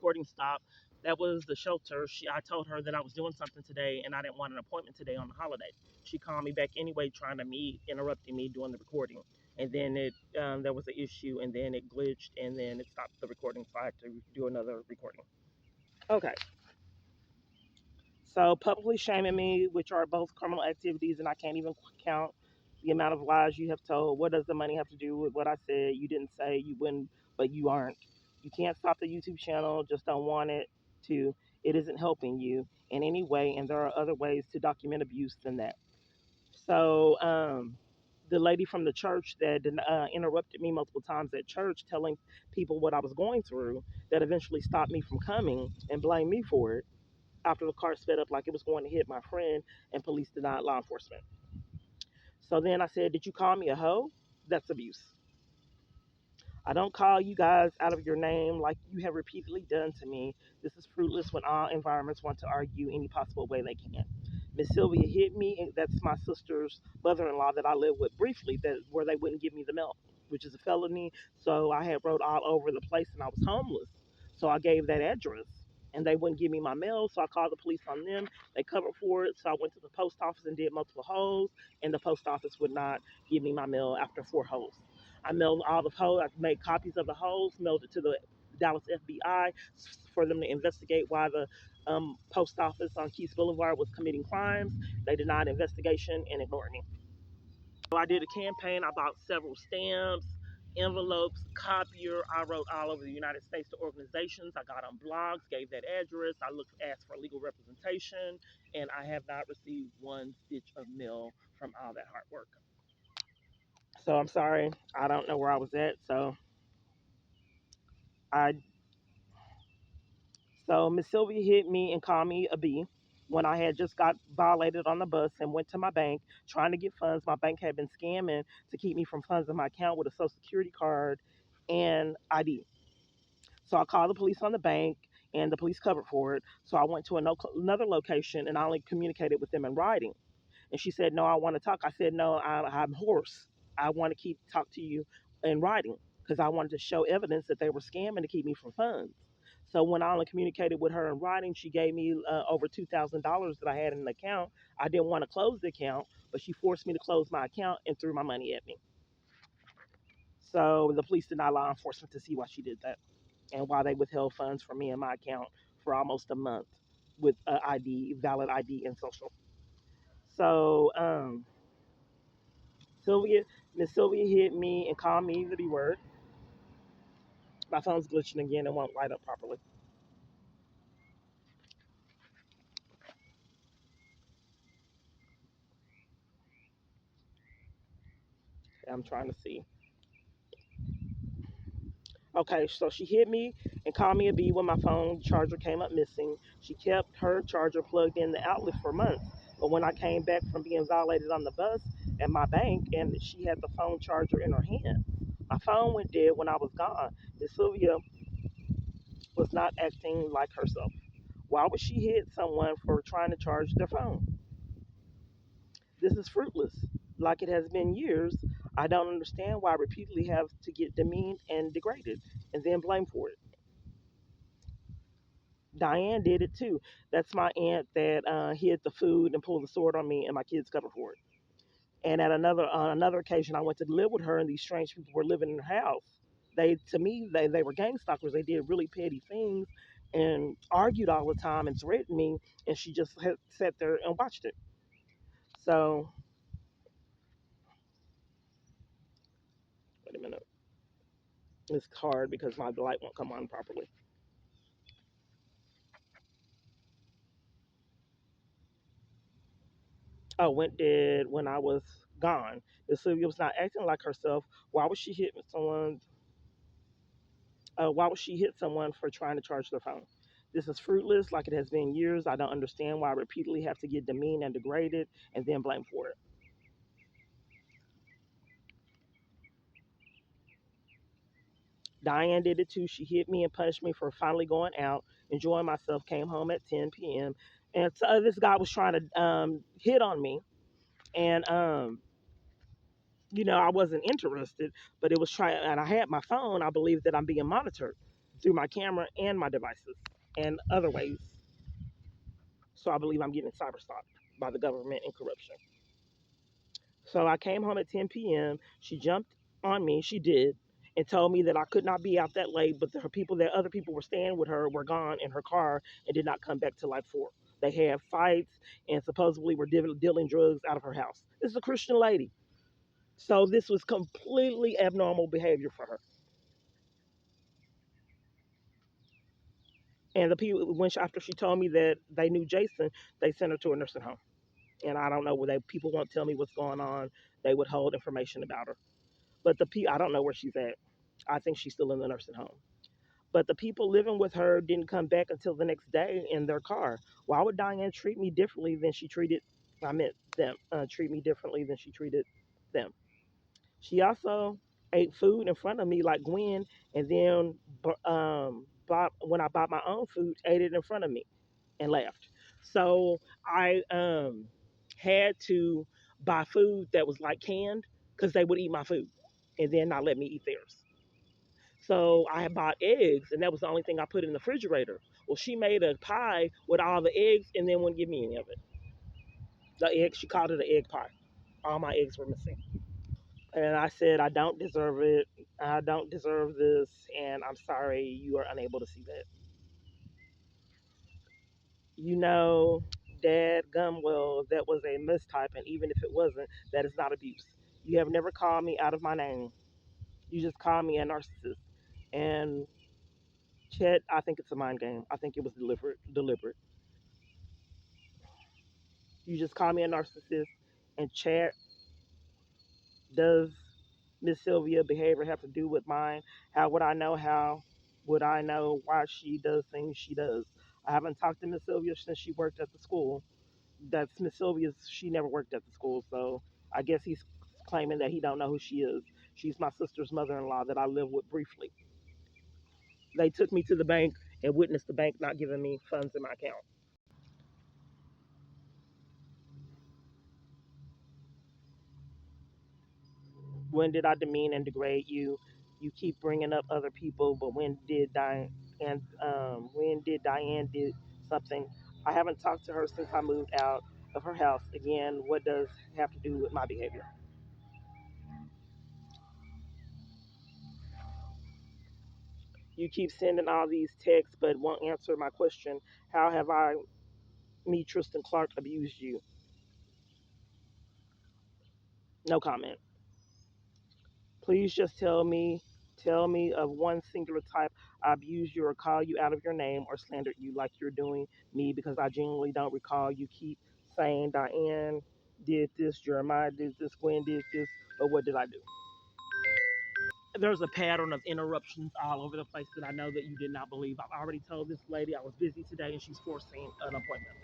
recording stopped. That was the shelter. I told her that I was doing something today and I didn't want an appointment today on the holiday. She called me back anyway, trying to meet, interrupting me doing the recording. And then there was an issue, and then it glitched, and then it stopped the recording, so I had to do another recording. Okay. So publicly shaming me, which are both criminal activities, and I can't even count the amount of lies you have told. What does the money have to do with what I said? You didn't say you wouldn't, but you aren't. You can't stop the YouTube channel. Just don't want it to. It isn't helping you in any way, and there are other ways to document abuse than that. So, the lady from the church that interrupted me multiple times at church, telling people what I was going through, that eventually stopped me from coming and blamed me for it after the car sped up like it was going to hit my friend, and police denied law enforcement. So then I said, "Did you call me a hoe?" That's abuse. I don't call you guys out of your name like you have repeatedly done to me. This is fruitless when all environments want to argue any possible way they can. Miss Sylvia hit me, and that's my sister's mother-in-law that I lived with briefly, that where they wouldn't give me the milk, which is a felony. So I had wrote all over the place, and I was homeless. So I gave that address, and they wouldn't give me my mail. So I called the police on them. They covered for it. So I went to the post office and did multiple holes, and the post office would not give me my mail after 4 holes. I mailed all the holes. I made copies of the holes, mailed it to the Dallas FBI for them to investigate why the post office on Keys Boulevard was committing crimes. They denied investigation and ignored me. So I did a campaign. I bought several stamps, envelopes, copier. I wrote all over the United States to organizations. I got on blogs, gave that address. I asked for legal representation, and I have not received one stitch of mail from all that hard work. So I'm sorry. I don't know where I was at. I Miss Sylvia hit me and called me a B when I had just got violated on the bus and went to my bank trying to get funds. My bank had been scamming to keep me from funds in my account with a social security card and ID. So I called the police on the bank, and the police covered for it. So I went to another location, and I only communicated with them in writing. And she said, "No, I want to talk." I said, "No, I'm hoarse. I want to talk to you in writing because I wanted to show evidence that they were scamming to keep me from funds." So when I only communicated with her in writing, she gave me over $2,000 that I had in the account. I didn't want to close the account, but she forced me to close my account and threw my money at me. So the police denied law enforcement to see why she did that and why they withheld funds from me and my account for almost a month with ID, valid ID, and social. So Sylvia, Miss Sylvia hit me and called me the B word. My phone's glitching again and won't light up properly. I'm trying to see. Okay, so she hit me and called me a B when my phone charger came up missing. She kept her charger plugged in the outlet for months. But when I came back from being violated on the bus at my bank, and she had the phone charger in her hand, my phone went dead when I was gone. Miss Sylvia was not acting like herself. Why would she hit someone for trying to charge their phone? This is fruitless. Like it has been years, I don't understand why I repeatedly have to get demeaned and degraded and then blamed for it. Diane did it too. That's my aunt that hid the food and pulled the sword on me, and my kids covered for it. And at another occasion, I went to live with her, and these strange people were living in her house. To me, they were gang stalkers. They did really petty things and argued all the time and threatened me, and she just sat there and watched it. So, wait a minute. It's hard because my light won't come on properly. Oh, went dead when I was gone. If Sylvia was not acting like herself, why would she hit someone? Why would she hit someone for trying to charge their phone? This is fruitless, like it has been years. I don't understand why I repeatedly have to get demeaned and degraded and then blamed for it. Diane did it too. She hit me and punched me for finally going out, enjoying myself. Came home at 10 p.m. And so this guy was trying to hit on me, and I wasn't interested, but it was trying, and I had my phone. I believe that I'm being monitored. through my camera and my devices and other ways. So I believe I'm getting cyber stalked by the government and corruption. So I came home at 10 p.m. She jumped on me. She did. And told me that I could not be out that late, but her people, that other people were staying with her, were gone in her car and did not come back till like 4. They had fights and supposedly were dealing drugs out of her house. This is a Christian lady. So this was completely abnormal behavior for her. And the people, after she told me that they knew Jason, they sent her to a nursing home. And I don't know where people won't tell me what's going on. They would hold information about her. But I don't know where she's at. I think she's still in the nursing home. But the people living with her didn't come back until the next day in their car. Why would Diane treat me differently than she treated? I meant them. Treat me differently than she treated them. She also ate food in front of me like Gwen, and then when I bought my own food, ate it in front of me and left. So I had to buy food that was like canned because they would eat my food and then not let me eat theirs. So I had bought eggs, and that was the only thing I put in the refrigerator. Well, she made a pie with all the eggs and then wouldn't give me any of it. The eggs, she called it an egg pie. All my eggs were missing. And I said, I don't deserve it. I don't deserve this, and I'm sorry you are unable to see that. You know, Dad Gumwell, that was a mistype, and even if it wasn't, that is not abuse. You have never called me out of my name. You just called me a narcissist. And Chet, I think it's a mind game. I think it was deliberate. Deliberate. You just called me a narcissist. And Chet, does Miss Sylvia behavior have to do with mine? How would I know? How would I know why she does things she does? I haven't talked to Miss Sylvia since she worked at the school. That's Miss Sylvia's. She never worked at the school, so I guess he's claiming that he don't know who she is. She's my sister's mother-in-law that I live with briefly. They took me to the bank and witnessed the bank not giving me funds in my account. When did I demean and degrade you? You keep bringing up other people, but when did Diane did something? I haven't talked to her since I moved out of her house. Again, what does have to do with my behavior? You keep sending all these texts, but won't answer my question. How have me, Tristan Clark, abused you? No comment. Please just tell me of one singular type I abused you or call you out of your name or slandered you like you're doing me because I genuinely don't recall. You keep saying Diane did this, Jeremiah did this, Gwen did this, but what did I do? There's a pattern of interruptions all over the place that I know that you did not believe. I've already told this lady I was busy today and she's forcing an appointment.